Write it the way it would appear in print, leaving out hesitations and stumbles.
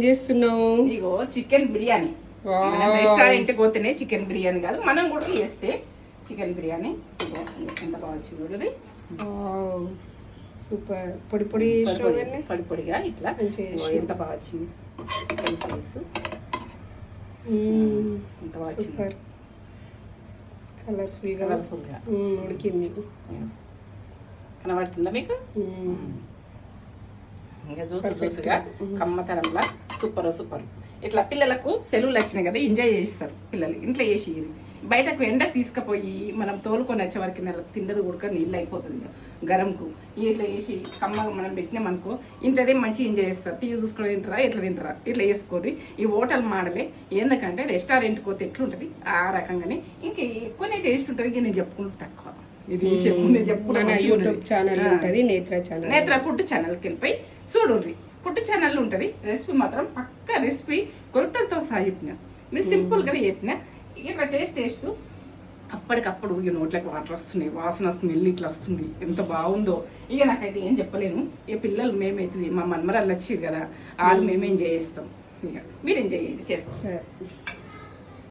చేస్తున్నావు? ఇగో చికెన్ బిర్యానీ. రెస్టారెంట్కి పోతేనే చికెన్ బిర్యానీ కాదు, మనం కూడా చేస్తే చికెన్ బిర్యానీ. ఎంత బాగా వచ్చింది, సూపర్. పొడి పొడి పొడి పొడిగా ఇట్లా ఎంత బాగా వచ్చింది చికెన్ పీస్. ఎంత బాగా వచ్చింది, కలర్ఫుల్గా ఉడికింది. కనబడుతుందా మీకు? ఇంకా చూసుగా కమ్మతనంలా సూపర్. ఇట్లా పిల్లలకు సెలవులు వచ్చినాయి కదా, ఎంజాయ్ చేస్తారు పిల్లలు. ఇంట్లో వేసి బయటకు ఎండకు తీసుకుపోయి మనం తోలుకొని వచ్చే వరకు నెలకు తిండదు కూడా నీళ్ళు అయిపోతుంది గరంకు. ఇట్లా వేసి కమ్మగా మనం పెట్టినామనుకో ఇంట్లోనే మంచిగా ఎంజాయ్ చేస్తారు. టీవీ చూసుకొని తింటారా, ఇట్లా వేసుకొని. ఈ హోటల్ మోడలే. ఎందుకంటే రెస్టారెంట్కి పోతే ఎట్లుంటుంది ఆ రకంగానే ఇంకా ఎక్కువనే టేస్ట్ ఉంటుంది. ఇంకా నేను చెప్పుకుంటూ తక్కువ. ఇది విషయం నేను చెప్పుకుంటా. యూట్యూబ్ ఛానల్ ఉంటుంది, నేత్ర ఫుడ్ ఛానల్కి వెళ్ళిపోయి చూడండి. ఫుడ్ ఛానల్ ఉంటుంది. రెసిపీ మాత్రం పక్క రెసిపీ కొలతలతో సహా చెప్పిన. మీరు సింపుల్గా చెప్పిన. ఇట్లా టేస్ట్ అప్పటికప్పుడు ఇక నోట్లకి వాటర్ వస్తున్నాయి, వాసన స్మెల్ ఇట్లా వస్తుంది. ఎంత బాగుందో ఇక నాకైతే ఏం చెప్పలేను. ఇక పిల్లలు మేమైతుంది మా మన్మరాళ్ళు వచ్చి కదా, వాళ్ళు మేము ఎంజాయ్ చేస్తాం. ఇక మీరు ఎంజాయ్ చేయండి, చేస్తాం.